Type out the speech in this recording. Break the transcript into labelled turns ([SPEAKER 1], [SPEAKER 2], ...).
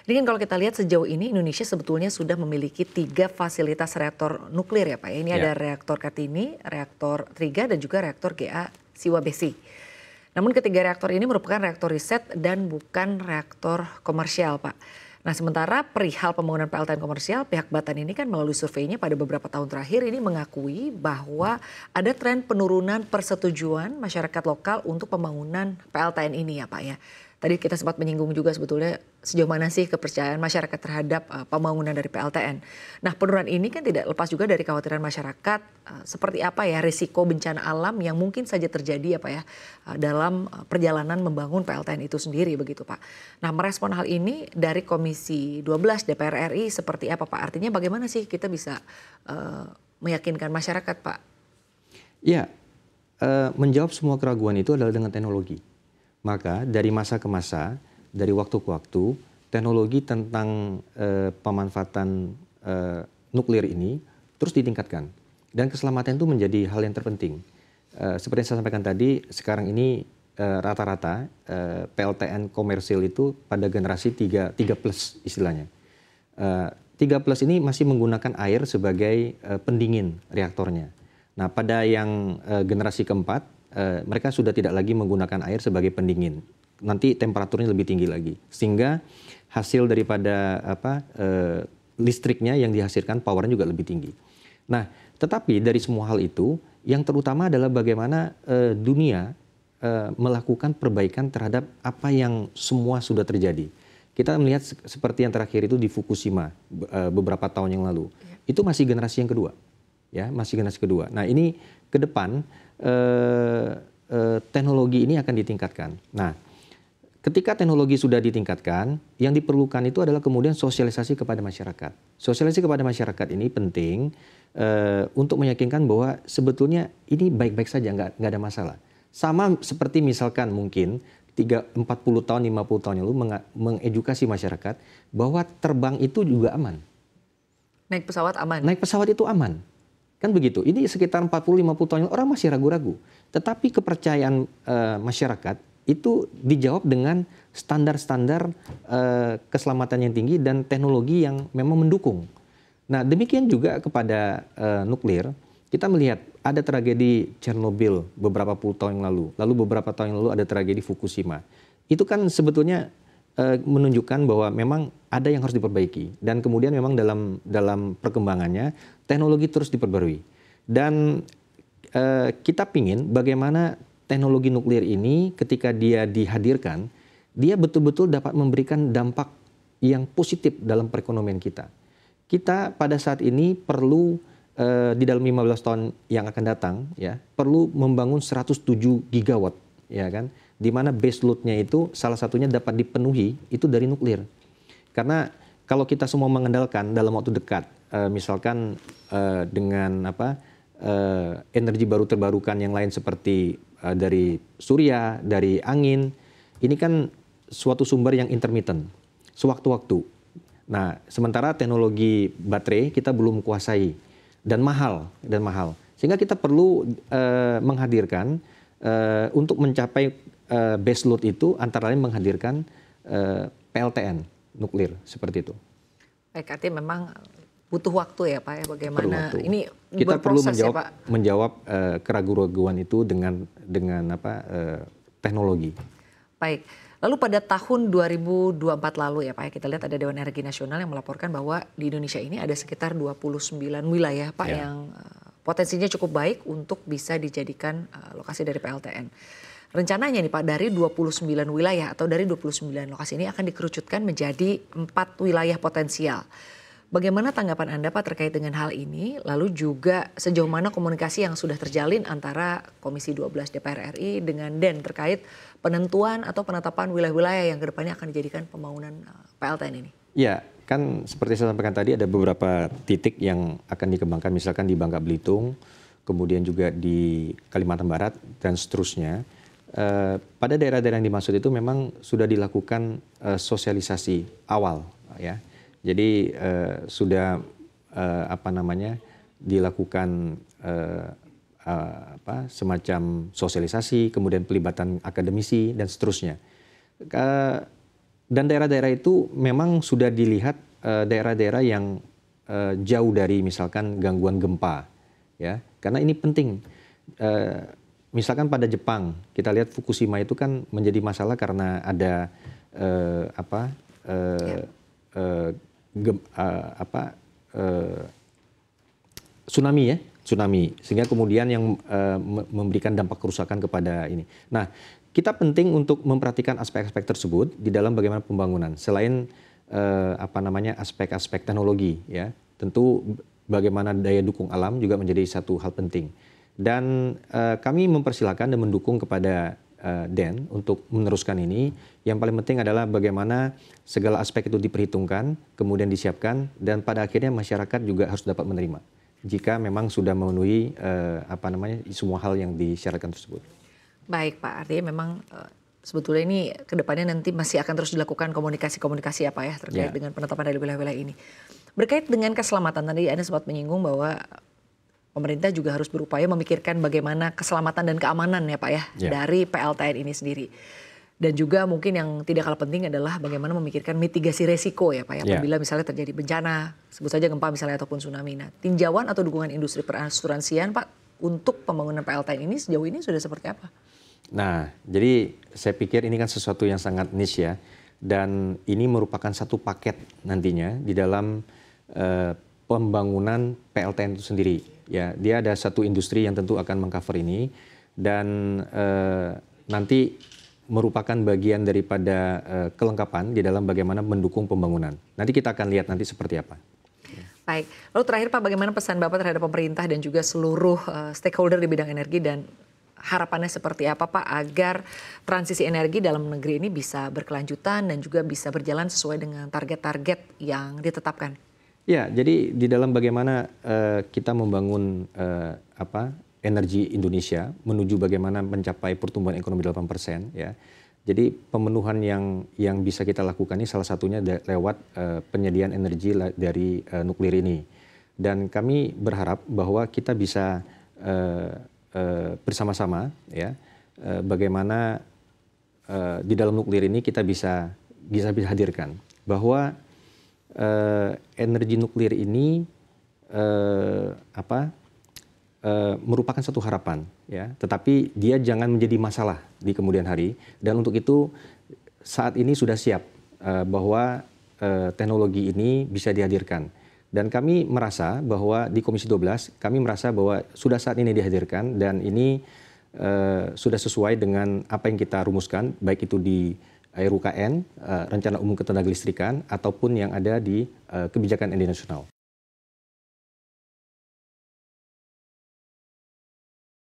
[SPEAKER 1] Ini kan kalau kita lihat sejauh ini Indonesia sebetulnya sudah memiliki 3 fasilitas reaktor nuklir ya Pak. Ini
[SPEAKER 2] Ya,
[SPEAKER 1] ada reaktor Kartini, reaktor Triga dan juga reaktor GA Siwa Besi. Namun ketiga reaktor ini merupakan reaktor riset dan bukan reaktor komersial Pak. Nah sementara perihal pembangunan PLTN komersial, pihak Batan ini kan melalui surveinya pada beberapa tahun terakhir ini mengakui bahwa ada tren penurunan persetujuan masyarakat lokal untuk pembangunan PLTN ini ya Pak ya. Tadi kita sempat menyinggung juga sebetulnya sejauh mana sih kepercayaan masyarakat terhadap pembangunan dari PLTN. Nah penurunan ini kan tidak lepas juga dari kekhawatiran masyarakat seperti apa ya risiko bencana alam yang mungkin saja terjadi ya Pak ya dalam perjalanan membangun PLTN itu sendiri begitu Pak. Nah merespon hal ini dari Komisi 12 DPR RI seperti apa Pak? Artinya bagaimana sih kita bisa meyakinkan masyarakat Pak?
[SPEAKER 2] ya, menjawab semua keraguan itu adalah dengan teknologi. Maka dari masa ke masa, dari waktu ke waktu, teknologi tentang pemanfaatan nuklir ini terus ditingkatkan. Dan keselamatan itu menjadi hal yang terpenting. Seperti yang saya sampaikan tadi, sekarang ini rata-rata PLTN komersil itu pada generasi 3 plus istilahnya. 3 plus ini masih menggunakan air sebagai pendingin reaktornya. Nah pada yang generasi keempat, mereka sudah tidak lagi menggunakan air sebagai pendingin. Nanti temperaturnya lebih tinggi lagi, sehingga hasil daripada listriknya yang dihasilkan powernya juga lebih tinggi. Nah, tetapi dari semua hal itu, yang terutama adalah bagaimana dunia melakukan perbaikan terhadap apa yang semua sudah terjadi. Kita melihat seperti yang terakhir itu di Fukushima beberapa tahun yang lalu. Itu masih generasi yang kedua, ya masih generasi kedua. Nah ini ke depan teknologi ini akan ditingkatkan. Nah, ketika teknologi sudah ditingkatkan, yang diperlukan itu adalah kemudian sosialisasi kepada masyarakat. Sosialisasi kepada masyarakat ini penting untuk meyakinkan bahwa sebetulnya ini baik-baik saja, nggak ada masalah. Sama seperti misalkan mungkin 40 tahun, 50 tahun yang lalu mengedukasi masyarakat bahwa terbang itu juga aman.
[SPEAKER 1] Naik pesawat aman?
[SPEAKER 2] Naik pesawat itu aman. Kan begitu. Ini sekitar 40-50 tahun yang orang masih ragu-ragu. Tetapi kepercayaan masyarakat itu dijawab dengan standar-standar keselamatan yang tinggi dan teknologi yang memang mendukung. Nah demikian juga kepada nuklir. Kita melihat ada tragedi Chernobyl beberapa puluh tahun yang lalu. Lalu beberapa tahun yang lalu ada tragedi Fukushima. Itu kan sebetulnya menunjukkan bahwa memang ada yang harus diperbaiki dan kemudian memang dalam perkembangannya teknologi terus diperbarui dan kita pingin bagaimana teknologi nuklir ini ketika dia dihadirkan dia betul-betul dapat memberikan dampak yang positif dalam perekonomian kita. Kita pada saat ini perlu di dalam 15 tahun yang akan datang ya perlu membangun 107 gigawatt ya kan, di mana base load-nya itu salah satunya dapat dipenuhi itu dari nuklir. Karena kalau kita semua mengandalkan dalam waktu dekat, misalkan dengan energi baru terbarukan yang lain seperti dari surya, dari angin, ini kan suatu sumber yang intermittent, sewaktu-waktu. Nah, sementara teknologi baterai kita belum kuasai dan mahal, sehingga kita perlu menghadirkan untuk mencapai base load itu antara lain menghadirkan PLTN nuklir seperti itu.
[SPEAKER 1] Baik, artinya memang butuh waktu ya Pak ya bagaimana ini
[SPEAKER 2] kita perlu
[SPEAKER 1] ya, Pak?
[SPEAKER 2] menjawab keraguan-keraguan itu dengan teknologi.
[SPEAKER 1] Baik. Lalu pada tahun 2024 lalu ya Pak ya, kita lihat ada Dewan Energi Nasional yang melaporkan bahwa di Indonesia ini ada sekitar 29 wilayah Pak yang potensinya cukup baik untuk bisa dijadikan lokasi dari PLTN. Rencananya nih Pak, dari 29 wilayah atau dari 29 lokasi ini akan dikerucutkan menjadi 4 wilayah potensial. Bagaimana tanggapan Anda Pak terkait dengan hal ini? Lalu juga sejauh mana komunikasi yang sudah terjalin antara Komisi 12 DPR RI dengan DEN terkait penentuan atau penetapan wilayah-wilayah yang kedepannya akan dijadikan pembangunan PLTN ini?
[SPEAKER 2] Ya, kan seperti saya sampaikan tadi ada beberapa titik yang akan dikembangkan, misalkan di Bangka Belitung, kemudian juga di Kalimantan Barat dan seterusnya. Pada daerah-daerah yang dimaksud itu memang sudah dilakukan sosialisasi awal, ya. Jadi sudah dilakukan semacam sosialisasi, kemudian pelibatan akademisi dan seterusnya. Dan daerah-daerah itu memang sudah dilihat daerah-daerah yang jauh dari misalkan gangguan gempa, ya. Karena ini penting. Misalkan pada Jepang, kita lihat Fukushima itu kan menjadi masalah karena ada tsunami, ya, tsunami, sehingga kemudian yang memberikan dampak kerusakan kepada ini. Nah, kita penting untuk memperhatikan aspek-aspek tersebut di dalam bagaimana pembangunan. Selain aspek-aspek teknologi, ya, tentu bagaimana daya dukung alam juga menjadi satu hal penting. Dan kami mempersilahkan dan mendukung kepada DEN untuk meneruskan ini. Yang paling penting adalah bagaimana segala aspek itu diperhitungkan, kemudian disiapkan, dan pada akhirnya masyarakat juga harus dapat menerima jika memang sudah memenuhi semua hal yang disyaratkan tersebut.
[SPEAKER 1] Baik Pak, artinya memang sebetulnya ini kedepannya nanti masih akan terus dilakukan komunikasi-komunikasi ya Pak ya terkait dengan penetapan dari wilayah-wilayah ini. Berkait dengan keselamatan, tadi Anda sempat menyinggung bahwa pemerintah juga harus berupaya memikirkan bagaimana keselamatan dan keamanan ya Pak ya dari PLTN ini sendiri. Dan juga mungkin yang tidak kalah penting adalah bagaimana memikirkan mitigasi resiko ya Pak ya. Apabila misalnya terjadi bencana, sebut saja gempa misalnya ataupun tsunami. Nah, tinjauan atau dukungan industri perasuransian Pak untuk pembangunan PLTN ini sejauh ini sudah seperti apa?
[SPEAKER 2] Nah, jadi saya pikir ini kan sesuatu yang sangat niche ya. Dan ini merupakan satu paket nantinya di dalam pembangunan PLTN itu sendiri. Ya, dia ada satu industri yang tentu akan mengcover ini dan nanti merupakan bagian daripada kelengkapan di dalam bagaimana mendukung pembangunan. Nanti kita akan lihat nanti seperti apa.
[SPEAKER 1] Baik, lalu terakhir Pak, bagaimana pesan Bapak terhadap pemerintah dan juga seluruh stakeholder di bidang energi dan harapannya seperti apa Pak agar transisi energi dalam negeri ini bisa berkelanjutan dan juga bisa berjalan sesuai dengan target-target yang ditetapkan?
[SPEAKER 2] Ya, jadi di dalam bagaimana kita membangun energi Indonesia menuju bagaimana mencapai pertumbuhan ekonomi 8%, ya. Jadi pemenuhan yang bisa kita lakukan ini salah satunya lewat penyediaan energi dari nuklir ini. Dan kami berharap bahwa kita bisa bersama-sama ya bagaimana di dalam nuklir ini kita bisa hadirkan bahwa energi nuklir ini merupakan satu harapan, ya. Tetapi dia jangan menjadi masalah di kemudian hari. Dan untuk itu saat ini sudah siap bahwa teknologi ini bisa dihadirkan. Dan kami merasa bahwa di Komisi 12 kami merasa bahwa sudah saat ini dihadirkan dan ini sudah sesuai dengan apa yang kita rumuskan, baik itu di RUKN, Rencana Umum Ketenagalistrikan, ataupun yang ada di kebijakan energi nasional.